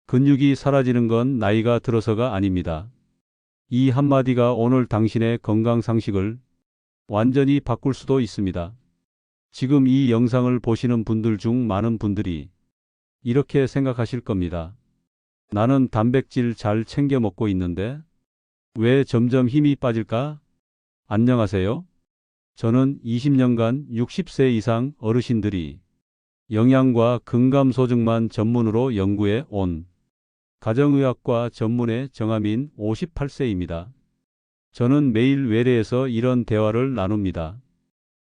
근육이 사라지는 건 나이가 들어서가 아닙니다. 이 한마디가 오늘 당신의 건강 상식을 완전히 바꿀 수도 있습니다. 지금 이 영상을 보시는 분들 중 많은 분들이 이렇게 생각하실 겁니다. 나는 단백질 잘 챙겨 먹고 있는데 왜 점점 힘이 빠질까? 안녕하세요. 저는 20년간 60세 이상 어르신들이 영양과 근감소증만 전문으로 연구해 온 가정의학과 전문의 정하민 58세입니다. 저는 매일 외래에서 이런 대화를 나눕니다.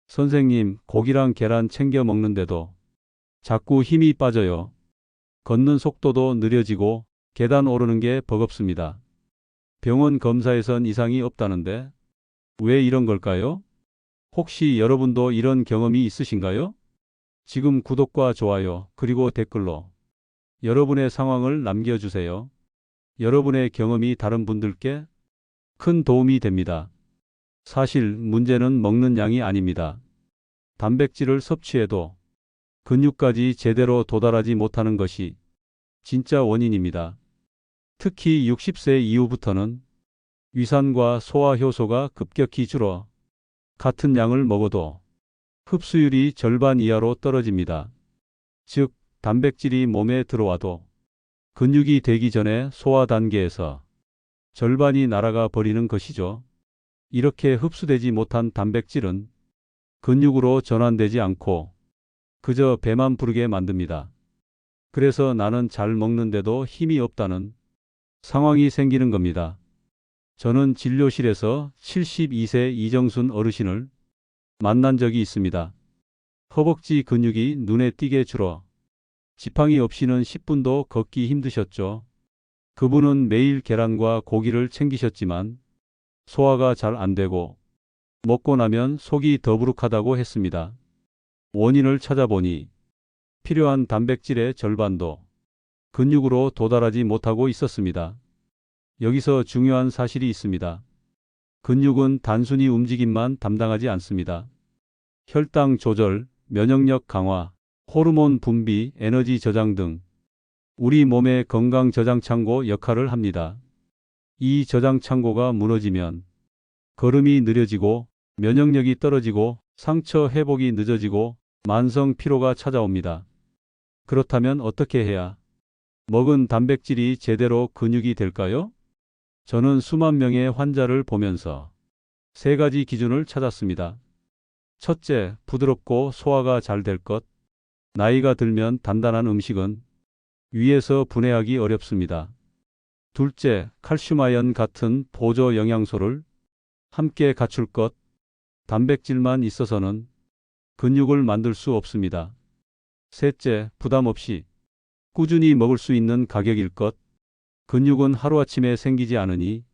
선생님, 고기랑 계란 챙겨 먹는데도 자꾸 힘이 빠져요. 걷는 속도도 느려지고 계단 오르는 게 버겁습니다. 병원 검사에선 이상이 없다는데 왜 이런 걸까요? 혹시 여러분도 이런 경험이 있으신가요? 지금 구독과 좋아요, 그리고 댓글로 여러분의 상황을 남겨주세요. 여러분의 경험이 다른 분들께 큰 도움이 됩니다. 사실 문제는 먹는 양이 아닙니다. 단백질을 섭취해도 근육까지 제대로 도달하지 못하는 것이 진짜 원인입니다. 특히 60세 이후부터는 위산과 소화 효소가 급격히 줄어 같은 양을 먹어도 흡수율이 절반 이하로 떨어집니다. 즉, 단백질이 몸에 들어와도 근육이 되기 전에 소화 단계에서 절반이 날아가 버리는 것이죠. 이렇게 흡수되지 못한 단백질은 근육으로 전환되지 않고 그저 배만 부르게 만듭니다. 그래서 나는 잘 먹는데도 힘이 없다는 상황이 생기는 겁니다. 저는 진료실에서 72세 이정순 어르신을 만난 적이 있습니다. 허벅지 근육이 눈에 띄게 줄어 지팡이 없이는 10분도 걷기 힘드셨죠. 그분은 매일 계란과 고기를 챙기셨지만 소화가 잘 안 되고 먹고 나면 속이 더부룩하다고 했습니다. 원인을 찾아보니 필요한 단백질의 절반도 근육으로 도달하지 못하고 있었습니다. 여기서 중요한 사실이 있습니다. 근육은 단순히 움직임만 담당하지 않습니다. 혈당 조절, 면역력 강화, 호르몬 분비, 에너지 저장 등 우리 몸의 건강 저장 창고 역할을 합니다. 이 저장 창고가 무너지면 걸음이 느려지고 면역력이 떨어지고 상처 회복이 늦어지고 만성 피로가 찾아옵니다. 그렇다면 어떻게 해야 먹은 단백질이 제대로 근육이 될까요? 저는 수만 명의 환자를 보면서 세 가지 기준을 찾았습니다. 첫째, 부드럽고 소화가 잘 될 것. 나이가 들면 단단한 음식은 위에서 분해하기 어렵습니다. 둘째, 칼슘 아연 같은 보조 영양소를 함께 갖출 것. 단백질만 있어서는 근육을 만들 수 없습니다. 셋째, 부담 없이 꾸준히 먹을 수 있는 가격일 것. 근육은 하루아침에 생기지 않으니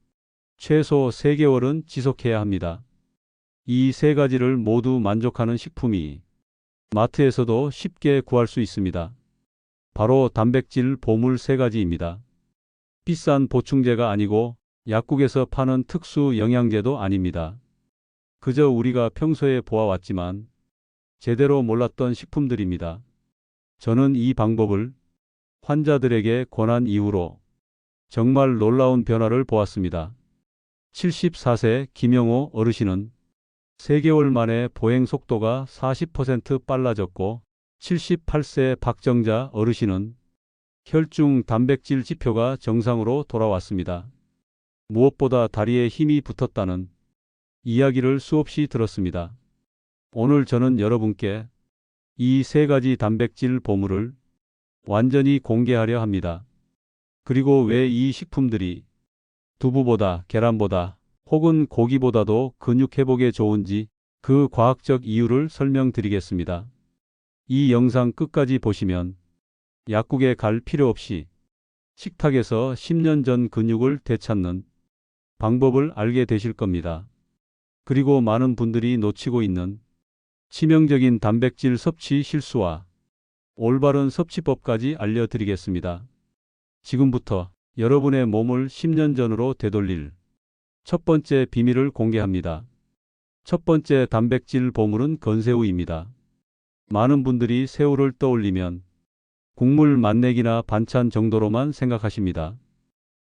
최소 3개월은 지속해야 합니다. 이 세 가지를 모두 만족하는 식품이 마트에서도 쉽게 구할 수 있습니다. 바로 단백질 보물 세 가지입니다. 비싼 보충제가 아니고 약국에서 파는 특수 영양제도 아닙니다. 그저 우리가 평소에 보아왔지만 제대로 몰랐던 식품들입니다. 저는 이 방법을 환자들에게 권한 이후로 정말 놀라운 변화를 보았습니다. 74세 김영호 어르신은 3개월 만에 보행 속도가 40% 빨라졌고 78세 박정자 어르신은 혈중 단백질 지표가 정상으로 돌아왔습니다. 무엇보다 다리에 힘이 붙었다는 이야기를 수없이 들었습니다. 오늘 저는 여러분께 이 세 가지 단백질 보물을 완전히 공개하려 합니다. 그리고 왜 이 식품들이 두부보다 계란보다 혹은 고기보다도 근육 회복에 좋은지 그 과학적 이유를 설명드리겠습니다. 이 영상 끝까지 보시면 약국에 갈 필요 없이 식탁에서 10년 전 근육을 되찾는 방법을 알게 되실 겁니다. 그리고 많은 분들이 놓치고 있는 치명적인 단백질 섭취 실수와 올바른 섭취법까지 알려드리겠습니다. 지금부터 여러분의 몸을 10년 전으로 되돌릴 첫 번째 비밀을 공개합니다. 첫 번째 단백질 보물은 건새우입니다. 많은 분들이 새우를 떠올리면 국물 맛내기나 반찬 정도로만 생각하십니다.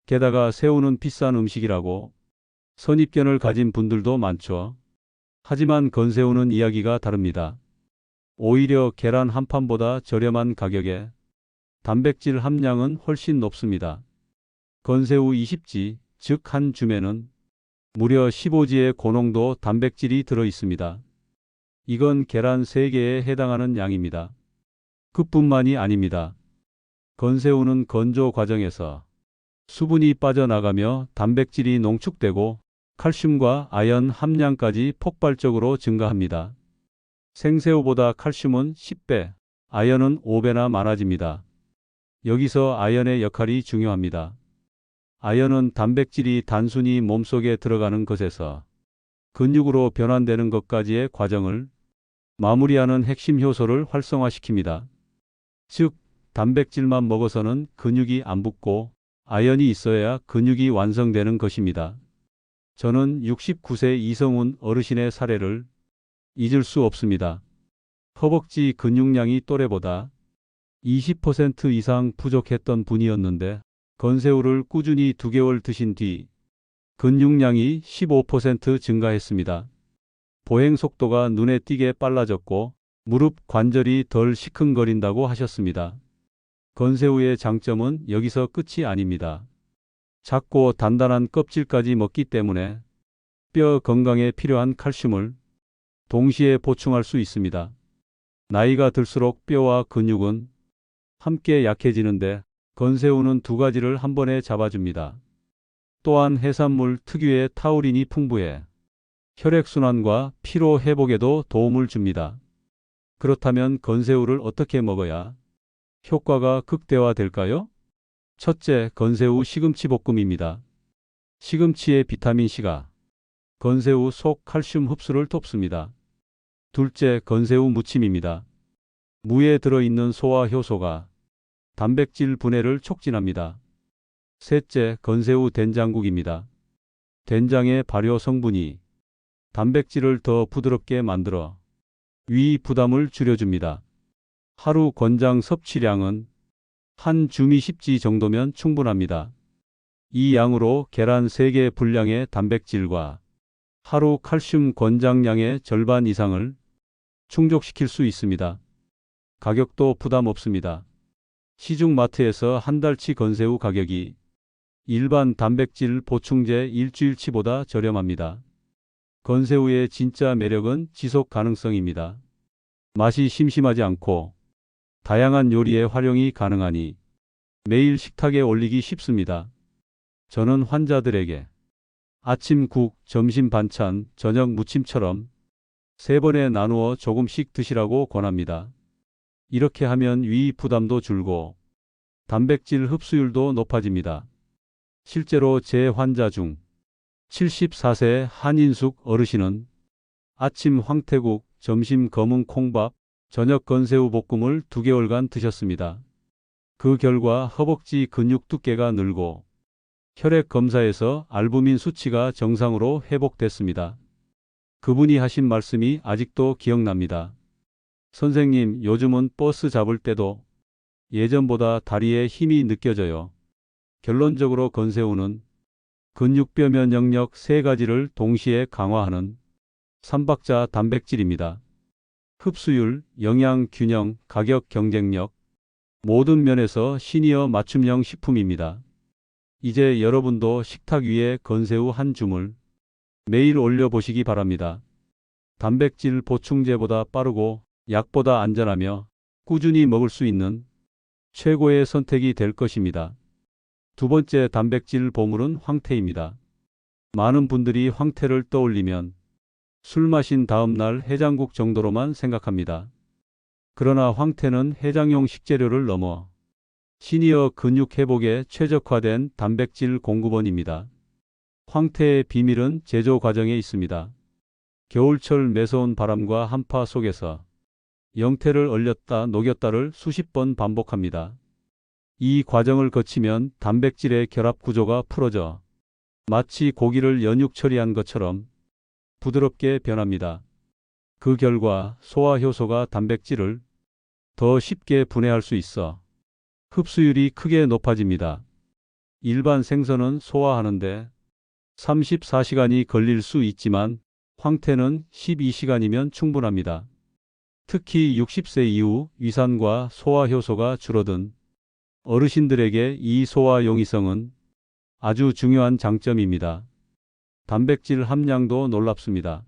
게다가 새우는 비싼 음식이라고 선입견을 가진 분들도 많죠. 하지만 건새우는 이야기가 다릅니다. 오히려 계란 한 판보다 저렴한 가격에 단백질 함량은 훨씬 높습니다. 건새우 20지, 즉 한 줌에는 무려 15지의 고농도 단백질이 들어 있습니다. 이건 계란 3개에 해당하는 양입니다. 그뿐만이 아닙니다. 건새우는 건조 과정에서 수분이 빠져나가며 단백질이 농축되고 칼슘과 아연 함량까지 폭발적으로 증가합니다. 생새우보다 칼슘은 10배, 아연은 5배나 많아집니다. 여기서 아연의 역할이 중요합니다. 아연은 단백질이 단순히 몸속에 들어가는 것에서 근육으로 변환되는 것까지의 과정을 마무리하는 핵심 효소를 활성화시킵니다. 즉, 단백질만 먹어서는 근육이 안 붙고 아연이 있어야 근육이 완성되는 것입니다. 저는 69세 이성훈 어르신의 사례를 잊을 수 없습니다. 허벅지 근육량이 또래보다 20% 이상 부족했던 분이었는데 건새우를 꾸준히 2개월 드신 뒤 근육량이 15% 증가했습니다. 보행 속도가 눈에 띄게 빨라졌고 무릎 관절이 덜 시큰거린다고 하셨습니다. 건새우의 장점은 여기서 끝이 아닙니다. 작고 단단한 껍질까지 먹기 때문에 뼈 건강에 필요한 칼슘을 동시에 보충할 수 있습니다. 나이가 들수록 뼈와 근육은 함께 약해지는데 건새우는 2가지를 한 번에 잡아줍니다. 또한 해산물 특유의 타우린이 풍부해 혈액순환과 피로 회복에도 도움을 줍니다. 그렇다면 건새우를 어떻게 먹어야 효과가 극대화될까요? 첫째, 건새우 시금치 볶음입니다. 시금치의 비타민C가 건새우 속 칼슘 흡수를 돕습니다. 둘째, 건새우 무침입니다. 무에 들어있는 소화 효소가 단백질 분해를 촉진합니다. 셋째, 건새우 된장국입니다. 된장의 발효 성분이 단백질을 더 부드럽게 만들어 위 부담을 줄여줍니다. 하루 권장 섭취량은 한 줌이 10지 정도면 충분합니다. 이 양으로 계란 3개 분량의 단백질과 하루 칼슘 권장량의 절반 이상을 충족시킬 수 있습니다. 가격도 부담 없습니다. 시중 마트에서 한 달치 건새우 가격이 일반 단백질 보충제 일주일치보다 저렴합니다. 건새우의 진짜 매력은 지속 가능성입니다. 맛이 심심하지 않고 다양한 요리에 활용이 가능하니 매일 식탁에 올리기 쉽습니다. 저는 환자들에게 아침 국, 점심 반찬, 저녁 무침처럼 3번에 나누어 조금씩 드시라고 권합니다. 이렇게 하면 위 부담도 줄고 단백질 흡수율도 높아집니다. 실제로 제 환자 중 74세 한인숙 어르신은 아침 황태국, 점심 검은 콩밥, 저녁 건새우 볶음을 2개월간 드셨습니다. 그 결과 허벅지 근육 두께가 늘고 혈액 검사에서 알부민 수치가 정상으로 회복됐습니다. 그분이 하신 말씀이 아직도 기억납니다. 선생님, 요즘은 버스 잡을 때도 예전보다 다리에 힘이 느껴져요. 결론적으로 건새우는 근육뼈 면역력 3가지를 동시에 강화하는 3박자 단백질입니다. 흡수율, 영양 균형, 가격 경쟁력, 모든 면에서 시니어 맞춤형 식품입니다. 이제 여러분도 식탁 위에 건새우 한 줌을 매일 올려보시기 바랍니다. 단백질 보충제보다 빠르고 약보다 안전하며 꾸준히 먹을 수 있는 최고의 선택이 될 것입니다. 두 번째 단백질 보물은 황태입니다. 많은 분들이 황태를 떠올리면 술 마신 다음 날 해장국 정도로만 생각합니다. 그러나 황태는 해장용 식재료를 넘어 시니어 근육 회복에 최적화된 단백질 공급원입니다. 황태의 비밀은 제조 과정에 있습니다. 겨울철 매서운 바람과 한파 속에서 영태를 얼렸다 녹였다를 수십 번 반복합니다. 이 과정을 거치면 단백질의 결합 구조가 풀어져 마치 고기를 연육 처리한 것처럼 부드럽게 변합니다. 그 결과 소화 효소가 단백질을 더 쉽게 분해할 수 있어 흡수율이 크게 높아집니다. 일반 생선은 소화하는데 34시간이 걸릴 수 있지만 황태는 12시간이면 충분합니다. 특히 60세 이후 위산과 소화 효소가 줄어든 어르신들에게 이 소화 용이성은 아주 중요한 장점입니다. 단백질 함량도 놀랍습니다.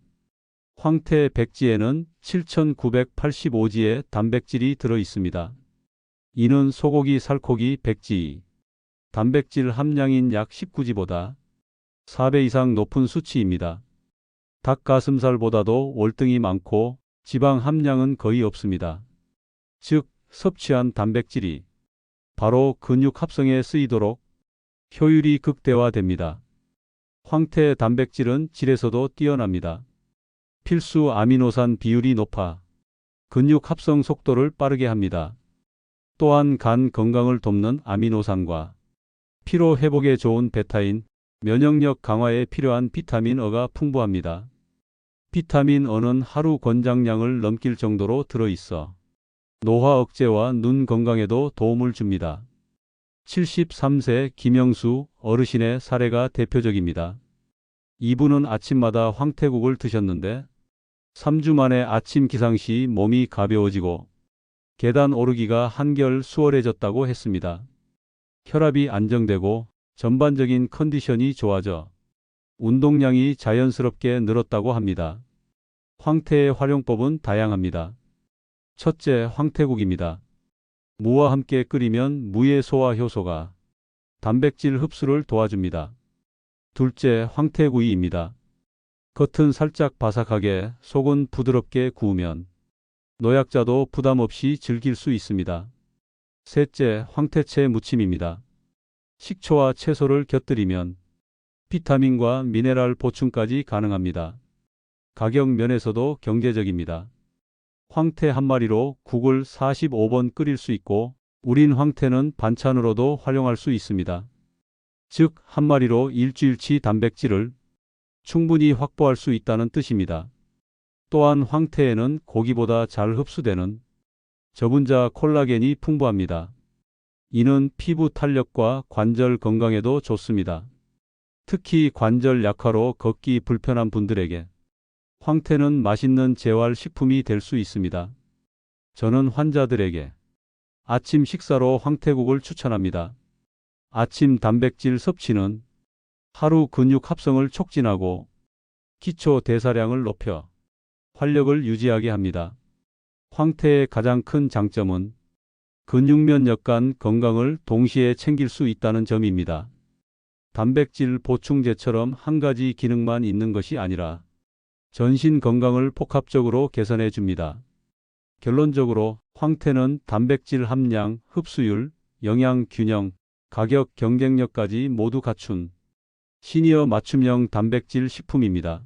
황태 백지에는 7,985지의 단백질이 들어 있습니다. 이는 소고기, 살코기, 백지, 단백질 함량인 약 19지보다 4배 이상 높은 수치입니다. 닭가슴살보다도 월등히 많고 지방 함량은 거의 없습니다. 즉, 섭취한 단백질이 바로 근육 합성에 쓰이도록 효율이 극대화됩니다. 황태 단백질은 질에서도 뛰어납니다. 필수 아미노산 비율이 높아 근육 합성 속도를 빠르게 합니다. 또한 간 건강을 돕는 아미노산과 피로 회복에 좋은 베타인, 면역력 강화에 필요한 비타민 E가 풍부합니다. 비타민 E는 하루 권장량을 넘길 정도로 들어있어 노화 억제와 눈 건강에도 도움을 줍니다. 73세 김영수 어르신의 사례가 대표적입니다. 이분은 아침마다 황태국을 드셨는데 3주 만에 아침 기상 시 몸이 가벼워지고 계단 오르기가 한결 수월해졌다고 했습니다. 혈압이 안정되고 전반적인 컨디션이 좋아져 운동량이 자연스럽게 늘었다고 합니다. 황태의 활용법은 다양합니다. 첫째, 황태국입니다. 무와 함께 끓이면 무의 소화 효소가 단백질 흡수를 도와줍니다. 둘째, 황태구이입니다. 겉은 살짝 바삭하게 속은 부드럽게 구우면 노약자도 부담 없이 즐길 수 있습니다. 셋째, 황태채 무침입니다. 식초와 채소를 곁들이면 비타민과 미네랄 보충까지 가능합니다. 가격 면에서도 경제적입니다. 황태 한 마리로 국을 45번 끓일 수 있고 우린 황태는 반찬으로도 활용할 수 있습니다. 즉, 한 마리로 일주일치 단백질을 충분히 확보할 수 있다는 뜻입니다. 또한 황태에는 고기보다 잘 흡수되는 저분자 콜라겐이 풍부합니다. 이는 피부 탄력과 관절 건강에도 좋습니다. 특히 관절 약화로 걷기 불편한 분들에게 황태는 맛있는 재활식품이 될 수 있습니다. 저는 환자들에게 아침 식사로 황태국을 추천합니다. 아침 단백질 섭취는 하루 근육 합성을 촉진하고 기초 대사량을 높여 활력을 유지하게 합니다. 황태의 가장 큰 장점은 근육면 간 건강을 동시에 챙길 수 있다는 점입니다. 단백질 보충제처럼 한 가지 기능만 있는 것이 아니라 전신 건강을 복합적으로 개선해 줍니다. 결론적으로 황태는 단백질 함량, 흡수율, 영양 균형, 가격 경쟁력까지 모두 갖춘 시니어 맞춤형 단백질 식품입니다.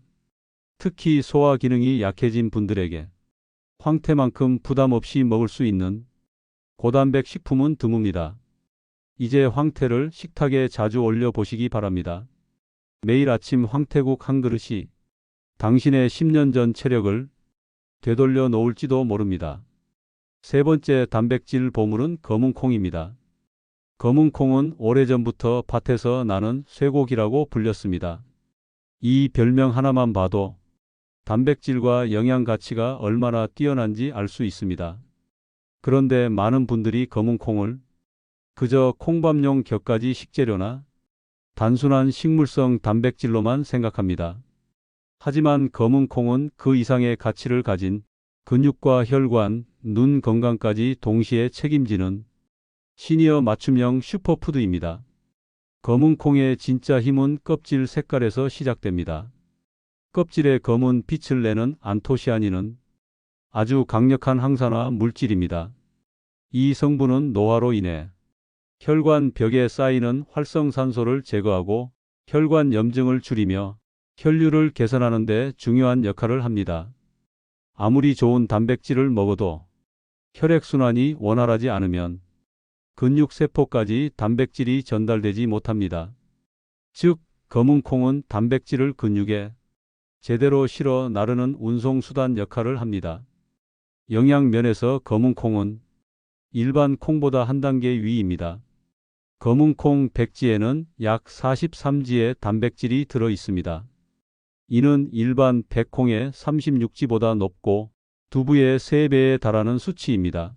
특히 소화 기능이 약해진 분들에게 황태만큼 부담 없이 먹을 수 있는 고단백 식품은 드뭅니다. 이제 황태를 식탁에 자주 올려 보시기 바랍니다. 매일 아침 황태국 한 그릇이 당신의 10년 전 체력을 되돌려 놓을지도 모릅니다. 세 번째 단백질 보물은 검은콩입니다. 검은콩은 오래전부터 밭에서 나는 쇠고기라고 불렸습니다. 이 별명 하나만 봐도 단백질과 영양 가치가 얼마나 뛰어난지 알 수 있습니다. 그런데 많은 분들이 검은콩을 그저 콩밥용 곁가지 식재료나 단순한 식물성 단백질로만 생각합니다. 하지만 검은콩은 그 이상의 가치를 가진 근육과 혈관, 눈 건강까지 동시에 책임지는 시니어 맞춤형 슈퍼푸드입니다. 검은콩의 진짜 힘은 껍질 색깔에서 시작됩니다. 껍질의 검은 빛을 내는 안토시아닌은 아주 강력한 항산화 물질입니다. 이 성분은 노화로 인해 혈관 벽에 쌓이는 활성산소를 제거하고 혈관 염증을 줄이며 혈류를 개선하는 데 중요한 역할을 합니다. 아무리 좋은 단백질을 먹어도 혈액순환이 원활하지 않으면 근육세포까지 단백질이 전달되지 못합니다. 즉, 검은콩은 단백질을 근육에 제대로 실어 나르는 운송수단 역할을 합니다. 영양면에서 검은콩은 일반 콩보다 한 단계 위입니다. 검은콩 100지에는 약 43지의 단백질이 들어 있습니다. 이는 일반 백콩의 36지보다 높고 두부의 3배에 달하는 수치입니다.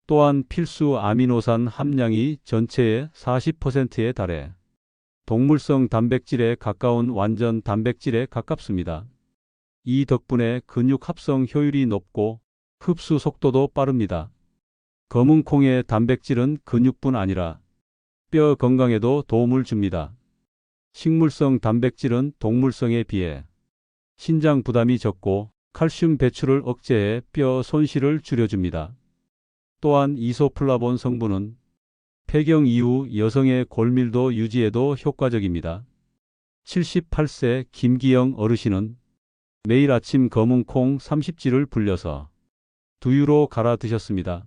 또한 필수 아미노산 함량이 전체의 40%에 달해 동물성 단백질에 가까운 완전 단백질에 가깝습니다. 이 덕분에 근육 합성 효율이 높고 흡수 속도도 빠릅니다. 검은콩의 단백질은 근육뿐 아니라 뼈 건강에도 도움을 줍니다. 식물성 단백질은 동물성에 비해 신장 부담이 적고 칼슘 배출을 억제해 뼈 손실을 줄여줍니다. 또한 이소플라본 성분은 폐경 이후 여성의 골밀도 유지에도 효과적입니다. 78세 김기영 어르신은 매일 아침 검은콩 30지를 불려서 두유로 갈아 드셨습니다.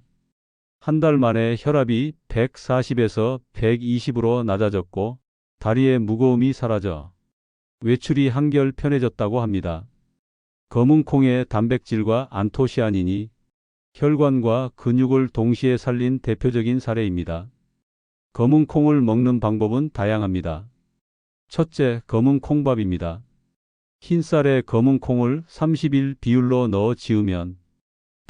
한 달 만에 혈압이 140에서 120으로 낮아졌고 다리의 무거움이 사라져 외출이 한결 편해졌다고 합니다. 검은콩의 단백질과 안토시아닌이 혈관과 근육을 동시에 살린 대표적인 사례입니다. 검은콩을 먹는 방법은 다양합니다. 첫째, 검은콩밥입니다. 흰쌀에 검은콩을 30일 비율로 넣어 지으면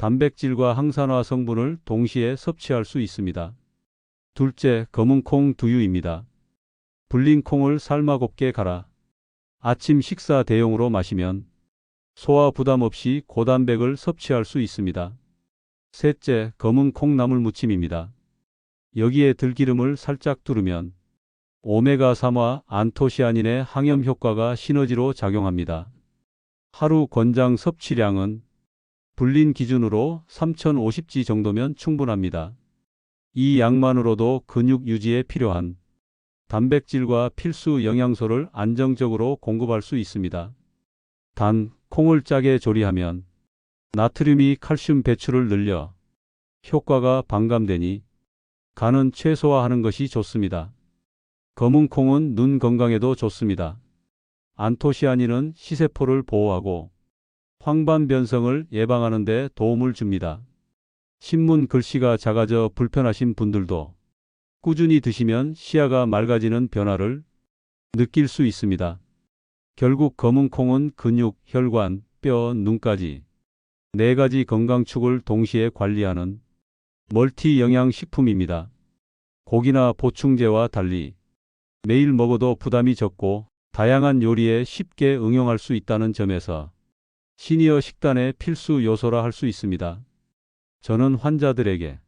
단백질과 항산화 성분을 동시에 섭취할 수 있습니다. 둘째, 검은콩 두유입니다. 불린 콩을 삶아 곱게 갈아 아침 식사 대용으로 마시면 소화 부담 없이 고단백을 섭취할 수 있습니다. 셋째, 검은 콩나물 무침입니다. 여기에 들기름을 살짝 두르면 오메가3와 안토시아닌의 항염 효과가 시너지로 작용합니다. 하루 권장 섭취량은 불린 기준으로 3050지 정도면 충분합니다. 이 양만으로도 근육 유지에 필요한 단백질과 필수 영양소를 안정적으로 공급할 수 있습니다. 단, 콩을 짜게 조리하면 나트륨이 칼슘 배출을 늘려 효과가 반감되니 간은 최소화하는 것이 좋습니다. 검은 콩은 눈 건강에도 좋습니다. 안토시아닌은 시세포를 보호하고 황반 변성을 예방하는 데 도움을 줍니다. 신문 글씨가 작아져 불편하신 분들도 꾸준히 드시면 시야가 맑아지는 변화를 느낄 수 있습니다. 결국 검은 콩은 근육, 혈관, 뼈, 눈까지 4가지 건강축을 동시에 관리하는 멀티 영양 식품입니다. 고기나 보충제와 달리 매일 먹어도 부담이 적고 다양한 요리에 쉽게 응용할 수 있다는 점에서 시니어 식단의 필수 요소라 할 수 있습니다. 저는 환자들에게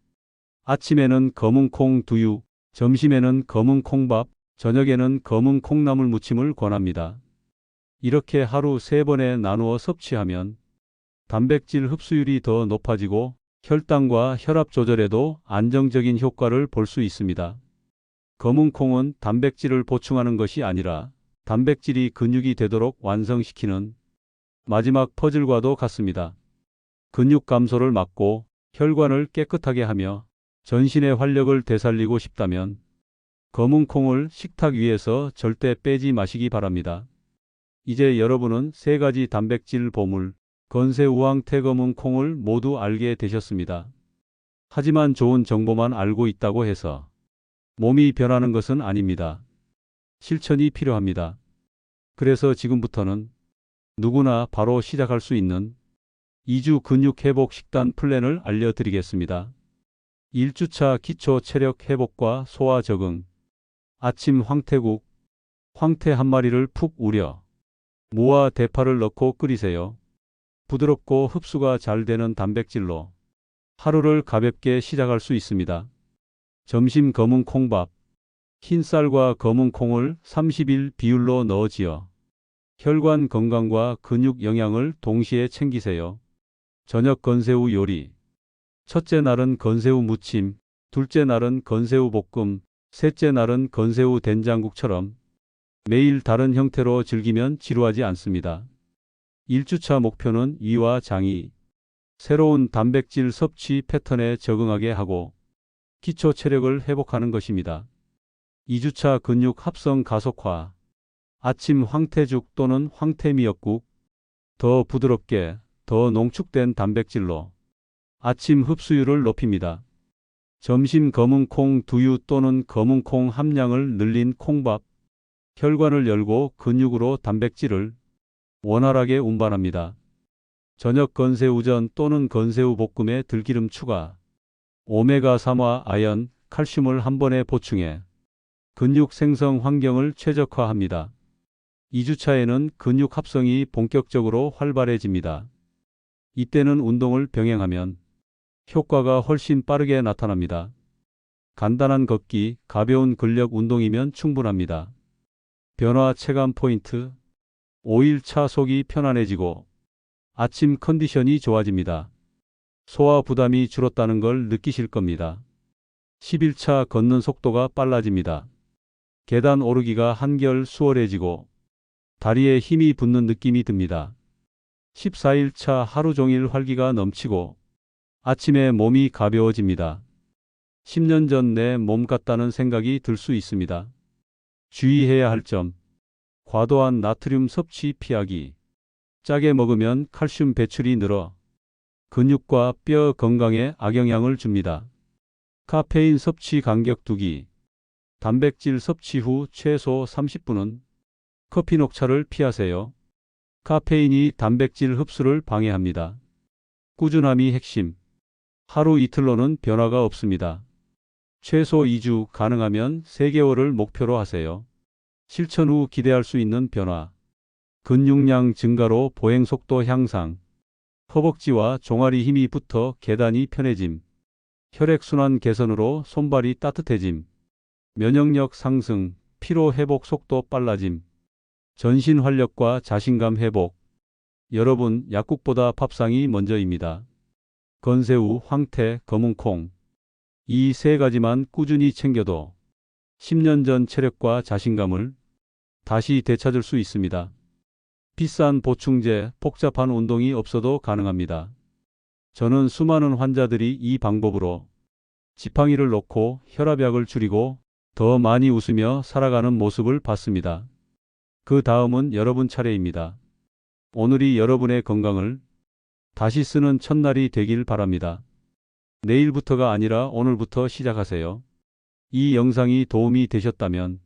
아침에는 검은 콩 두유, 점심에는 검은 콩밥, 저녁에는 검은 콩나물 무침을 권합니다. 이렇게 하루 3번에 나누어 섭취하면 단백질 흡수율이 더 높아지고 혈당과 혈압 조절에도 안정적인 효과를 볼 수 있습니다. 검은 콩은 단백질을 보충하는 것이 아니라 단백질이 근육이 되도록 완성시키는 마지막 퍼즐과도 같습니다. 근육 감소를 막고 혈관을 깨끗하게 하며 전신의 활력을 되살리고 싶다면 검은 콩을 식탁 위에서 절대 빼지 마시기 바랍니다. 이제 여러분은 3가지 단백질 보물, 건새우왕 태검은 콩을 모두 알게 되셨습니다. 하지만 좋은 정보만 알고 있다고 해서 몸이 변하는 것은 아닙니다. 실천이 필요합니다. 그래서 지금부터는 누구나 바로 시작할 수 있는 2주 근육 회복 식단 플랜을 알려드리겠습니다. 1주차 기초 체력 회복과 소화 적응. 아침 황태국. 황태 한 마리를 푹 우려 무와 대파를 넣고 끓이세요. 부드럽고 흡수가 잘 되는 단백질로 하루를 가볍게 시작할 수 있습니다. 점심 검은 콩밥. 흰쌀과 검은 콩을 30일 비율로 넣어 지어 혈관 건강과 근육 영양을 동시에 챙기세요. 저녁 건새우 요리. 첫째 날은 건새우 무침, 둘째 날은 건새우 볶음, 셋째 날은 건새우 된장국처럼 매일 다른 형태로 즐기면 지루하지 않습니다. 1주차 목표는 위와 장이 새로운 단백질 섭취 패턴에 적응하게 하고 기초 체력을 회복하는 것입니다. 2주차 근육 합성 가속화. 아침 황태죽 또는 황태미역국. 더 부드럽게, 더 농축된 단백질로 아침 흡수율을 높입니다. 점심 검은 콩 두유 또는 검은 콩 함량을 늘린 콩밥. 혈관을 열고 근육으로 단백질을 원활하게 운반합니다. 저녁 건새우전 또는 건새우 볶음에 들기름 추가. 오메가3와 아연, 칼슘을 한 번에 보충해 근육 생성 환경을 최적화합니다. 2주차에는 근육 합성이 본격적으로 활발해집니다. 이때는 운동을 병행하면 효과가 훨씬 빠르게 나타납니다. 간단한 걷기, 가벼운 근력 운동이면 충분합니다. 변화 체감 포인트. 5일차 속이 편안해지고 아침 컨디션이 좋아집니다. 소화 부담이 줄었다는 걸 느끼실 겁니다. 10일차 걷는 속도가 빨라집니다. 계단 오르기가 한결 수월해지고 다리에 힘이 붙는 느낌이 듭니다. 14일차 하루 종일 활기가 넘치고 아침에 몸이 가벼워집니다. 10년 전 내 몸 같다는 생각이 들 수 있습니다. 주의해야 할 점. 과도한 나트륨 섭취 피하기. 짜게 먹으면 칼슘 배출이 늘어 근육과 뼈 건강에 악영향을 줍니다. 카페인 섭취 간격 두기. 단백질 섭취 후 최소 30분은 커피 녹차를 피하세요. 카페인이 단백질 흡수를 방해합니다. 꾸준함이 핵심. 하루 이틀로는 변화가 없습니다. 최소 2주, 가능하면 3개월을 목표로 하세요. 실천 후 기대할 수 있는 변화. 근육량 증가로 보행 속도 향상. 허벅지와 종아리 힘이 붙어 계단이 편해짐. 혈액순환 개선으로 손발이 따뜻해짐. 면역력 상승, 피로 회복 속도 빨라짐. 전신 활력과 자신감 회복. 여러분, 약국보다 밥상이 먼저입니다. 건새우, 황태, 검은콩. 이 세 가지만 꾸준히 챙겨도 10년 전 체력과 자신감을 다시 되찾을 수 있습니다. 비싼 보충제, 복잡한 운동이 없어도 가능합니다. 저는 수많은 환자들이 이 방법으로 지팡이를 놓고 혈압약을 줄이고 더 많이 웃으며 살아가는 모습을 봤습니다. 그 다음은 여러분 차례입니다. 오늘이 여러분의 건강을 다시 쓰는 첫날이 되길 바랍니다. 내일부터가 아니라 오늘부터 시작하세요. 이 영상이 도움이 되셨다면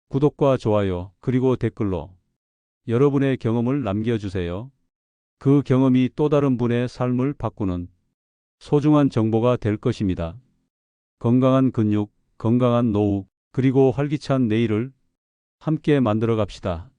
구독과 좋아요, 그리고 댓글로 여러분의 경험을 남겨주세요. 그 경험이 또 다른 분의 삶을 바꾸는 소중한 정보가 될 것입니다. 건강한 근육, 건강한 노후, 그리고 활기찬 내일을 함께 만들어 갑시다.